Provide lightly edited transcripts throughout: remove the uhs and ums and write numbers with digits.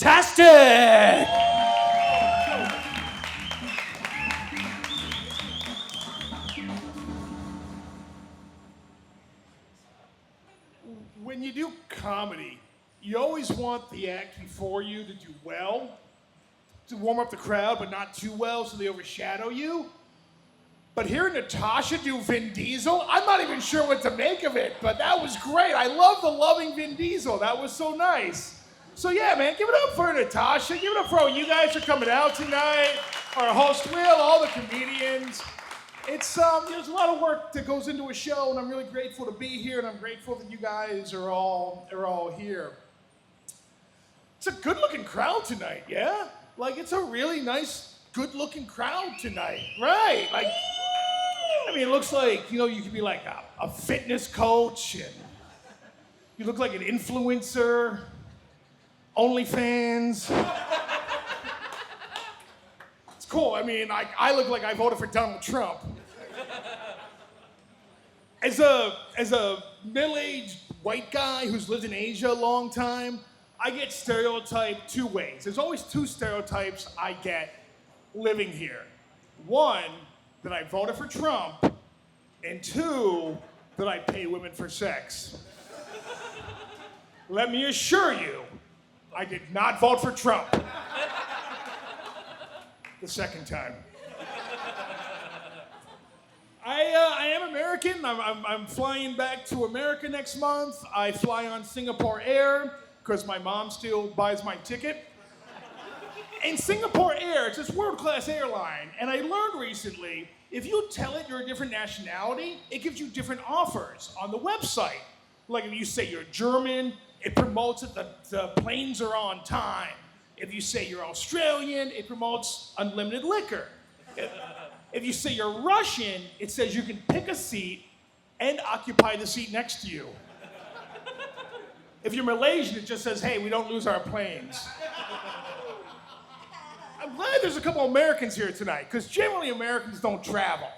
Tastic! When you do comedy, you always want the act before you to do well, to warm up the crowd, but not too well so they overshadow you. But hearing Natasha do Vin Diesel, I'm not even sure what to make of it, but that was great. I love the loving Vin Diesel. That was so nice. So yeah, man, give it up for Natasha. Give it up for all you guys are coming out tonight. Our host Will, all the comedians. It's there's a lot of work that goes into a show, and I'm really grateful to be here, and I'm grateful that you guys are all here. It's a good-looking crowd tonight, yeah? Like, it's a really nice, good-looking crowd tonight, right? Like, I mean, it looks like, you could be like a fitness coach, and you look like an influencer, OnlyFans. It's cool. I mean, I look like I voted for Donald Trump. As a middle-aged white guy who's lived in Asia a long time, I get stereotyped two ways. There's always two stereotypes I get living here. One, that I voted for Trump, and two, that I pay women for sex. Let me assure you, I did not vote for Trump. The second time. I am American. I'm flying back to America next month. I fly on Singapore Air because my mom still buys my ticket. And Singapore Air, it's this world-class airline, and I learned recently, if you tell it you're a different nationality, it gives you different offers on the website. Like if you say you're German, it promotes that the planes are on time. If you say you're Australian, it promotes unlimited liquor. If you say you're Russian, it says you can pick a seat and occupy the seat next to you. If you're Malaysian, it just says, hey, we don't lose our planes. I'm glad there's a couple Americans here tonight, because generally Americans don't travel.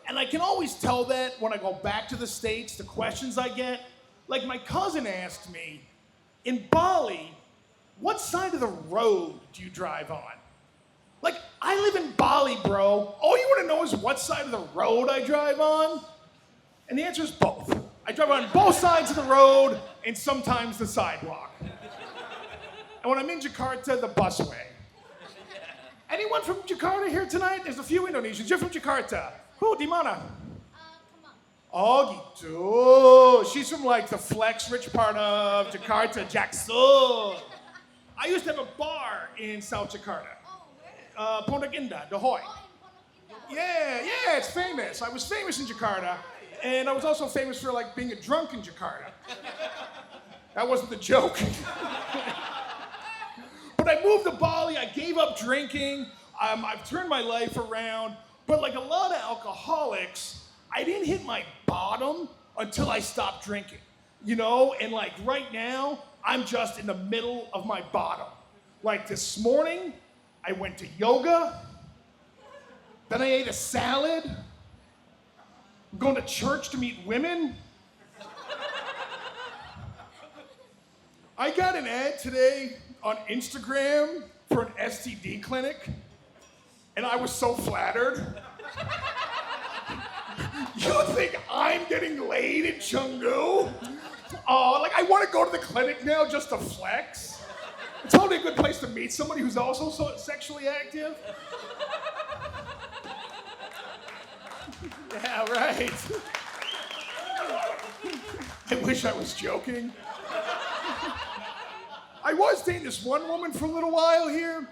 And I can always tell that when I go back to the States, the questions I get. Like my cousin asked me, in Bali, what side of the road do you drive on? Like, I live in Bali, bro. All you want to know is what side of the road I drive on? And the answer is both. I drive on both sides of the road and sometimes the sidewalk. And when I'm in Jakarta, the busway. Anyone from Jakarta here tonight? There's a few Indonesians. You're from Jakarta. Who? Di mana? Oh, gitu. She's from like the flex rich part of Jakarta, Jaksel. I used to have a bar in South Jakarta. Pondok Indah, Dahoy. Yeah, it's famous. I was famous in Jakarta, and I was also famous for like being a drunk in Jakarta. That wasn't the joke. But I moved to Bali, I gave up drinking, I've turned my life around, but like a lot of alcoholics, I didn't hit my bottom until I stopped drinking, And like right now, I'm just in the middle of my bottom. Like this morning, I went to yoga, then I ate a salad, I'm going to church to meet women. I got an ad today on Instagram for an STD clinic, and I was so flattered. You think I'm getting laid in Canggu? Like I want to go to the clinic now just to flex. It's totally a good place to meet somebody who's also so sexually active. Yeah, right. I wish I was joking. I was dating this one woman for a little while here,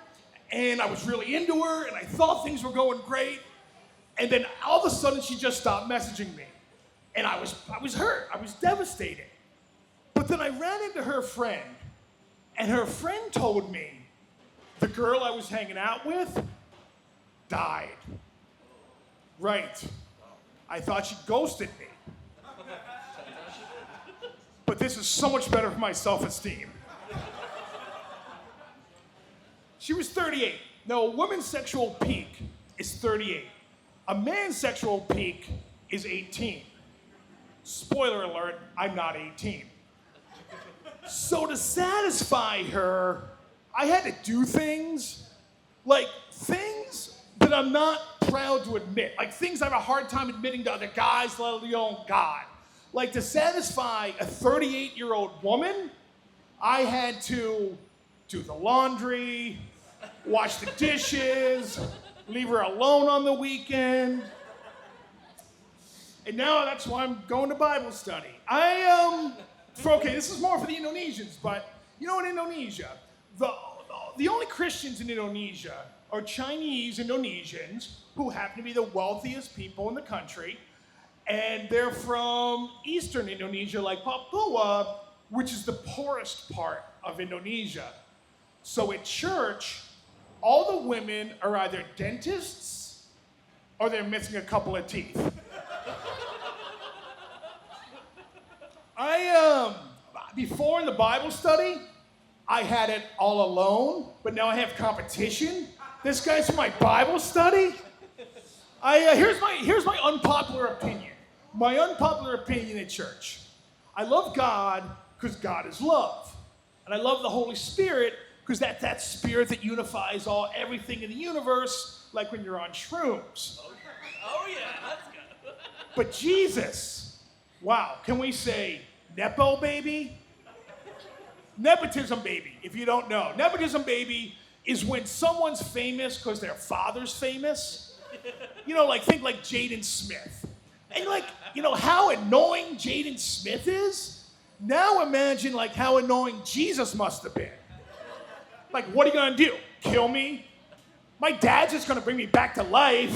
and I was really into her, and I thought things were going great. And then all of a sudden, she just stopped messaging me. And I was hurt. I was devastated. But then I ran into her friend, and her friend told me the girl I was hanging out with died. Right. I thought she ghosted me. But this is so much better for my self-esteem. She was 38. Now, a woman's sexual peak is 38. A man's sexual peak is 18. Spoiler alert, I'm not 18. So to satisfy her, I had to do things, like things that I'm not proud to admit. Like things I have a hard time admitting to other guys, let alone God. Like to satisfy a 38-year-old woman, I had to do the laundry, wash the dishes, leave her alone on the weekend. And now that's why I'm going to Bible study. Okay, this is more for the Indonesians, but you know, in Indonesia, the only Christians in Indonesia are Chinese Indonesians who happen to be the wealthiest people in the country, and they're from eastern Indonesia, like Papua, which is the poorest part of Indonesia. So at church, all the women are either dentists or they're missing a couple of teeth. Before in the Bible study, I had it all alone, but now I have competition. This guy's in my Bible study. Here's my unpopular opinion. My unpopular opinion at church. I love God because God is love. And I love the Holy Spirit because that's that spirit that unifies everything in the universe, like when you're on shrooms. Oh yeah, that's good. But Jesus, wow, can we say Nepo baby? Nepotism baby, if you don't know. Nepotism baby is when someone's famous because their father's famous. You know, like think like Jaden Smith. And like, you know how annoying Jaden Smith is? Now imagine like how annoying Jesus must have been. Like, what are you gonna do? Kill me? My dad's just gonna bring me back to life.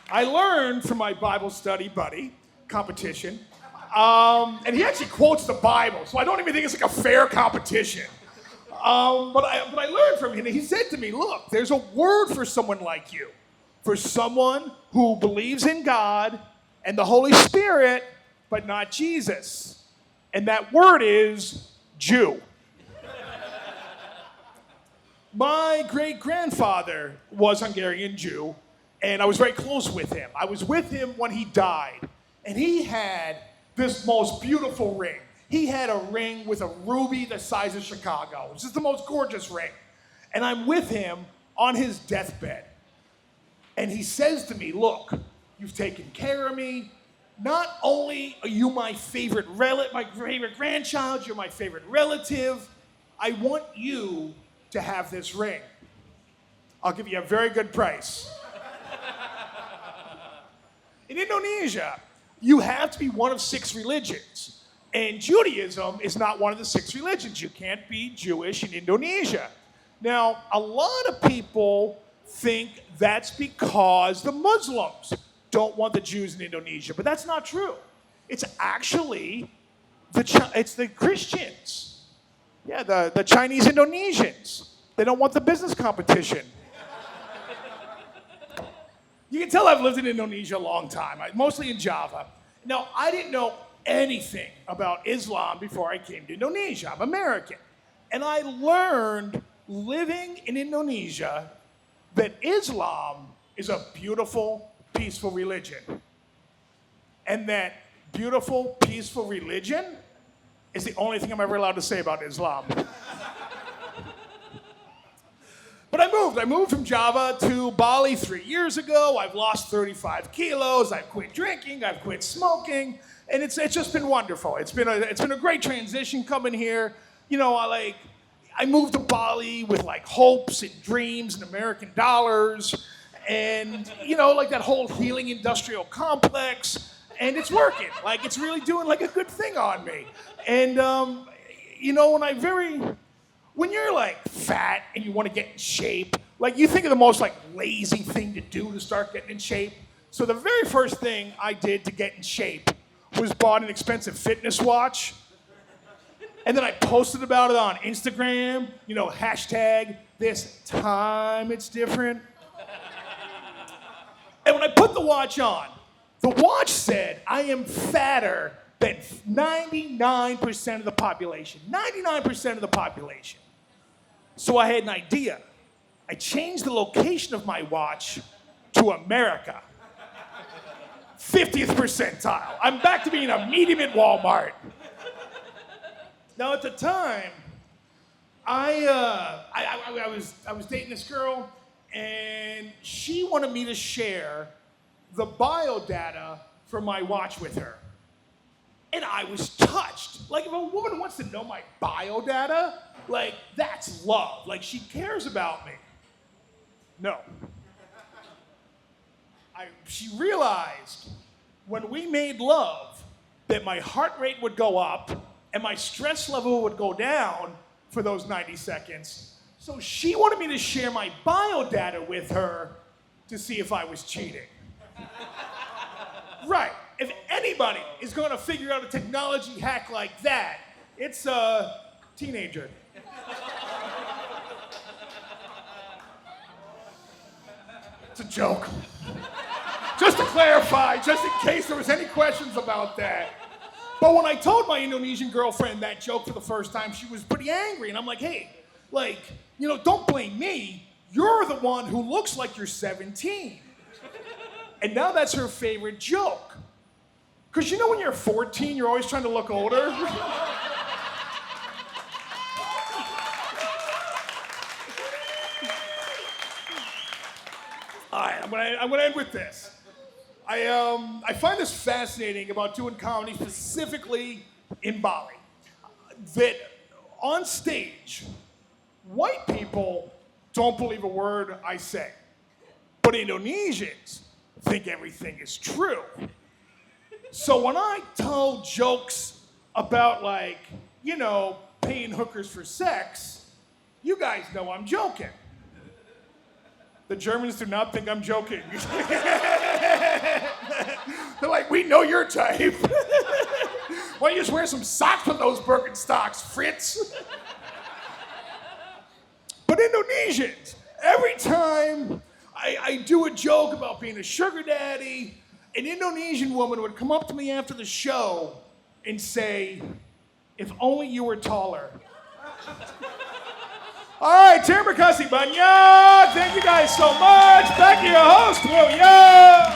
I learned from my Bible study buddy competition, and he actually quotes the Bible, so I don't even think it's like a fair competition. But I learned from him, and he said to me, look, there's a word for someone like you, for someone who believes in God and the Holy Spirit, but not Jesus. And that word is Jew. My great-grandfather was Hungarian Jew, and I was very close with him. I was with him when he died, and he had this most beautiful ring. He had a ring with a ruby the size of Chicago, which is the most gorgeous ring. And I'm with him on his deathbed. And he says to me, look, you've taken care of me. Not only are you my favorite grandchild, you're my favorite relative, I want you to have this ring. I'll give you a very good price. In Indonesia, you have to be one of 6 religions. And Judaism is not one of the 6 religions. You can't be Jewish in Indonesia. Now, a lot of people think that's because the Muslims don't want the Jews in Indonesia, but that's not true. It's actually the Christians. Yeah, the Chinese Indonesians. They don't want the business competition. You can tell I've lived in Indonesia a long time, mostly in Java. Now, I didn't know anything about Islam before I came to Indonesia. I'm American. And I learned living in Indonesia that Islam is a beautiful, peaceful religion. And that beautiful, peaceful religion is the only thing I'm ever allowed to say about Islam. But I moved from Java to Bali 3 years ago. I've lost 35 kilos. I've quit drinking. I've quit smoking. And it's just been wonderful. It's been a great transition coming here. You know, I moved to Bali with like hopes and dreams and American dollars and, you know, like that whole healing industrial complex. And it's working. Like, it's really doing like a good thing on me. And, you know, when you're like fat and you want to get in shape, like you think of the most like lazy thing to do to start getting in shape. So the very first thing I did to get in shape was bought an expensive fitness watch. And then I posted about it on Instagram, you know, hashtag this time it's different. And when I put the watch on, the watch said I am fatter than 99% of the population. 99% of the population. So I had an idea. I changed the location of my watch to America. 50th percentile. I'm back to being a medium at Walmart. Now at the time, I was dating this girl, and she wanted me to share the bio data for my watch with her. And I was touched. Like, if a woman wants to know my bio data, like, that's love. Like, she cares about me. No. She realized when we made love that my heart rate would go up and my stress level would go down for those 90 seconds. So she wanted me to share my bio data with her to see if I was cheating. Right. If anybody is going to figure out a technology hack like that, it's a teenager. It's a joke. Just to clarify, just in case there was any questions about that. But when I told my Indonesian girlfriend that joke for the first time, she was pretty angry. And I'm like, hey, like, you know, don't blame me. You're the one who looks like you're 17. And now that's her favorite joke. Because you know when you're 14, you're always trying to look older? All right, I'm gonna end with this. I find this fascinating about doing comedy specifically in Bali. That on stage, white people don't believe a word I say. But Indonesians think everything is true. So when I tell jokes about, like, you know, paying hookers for sex, you guys know I'm joking. The Germans do not think I'm joking. They're like, we know your type. Why don't you just wear some socks with those Birkenstocks, Fritz? But Indonesians, every time I do a joke about being a sugar daddy, an Indonesian woman would come up to me after the show and say, if only you were taller. All right, terima kasih banyak. Thank you guys so much. Back to your host, William.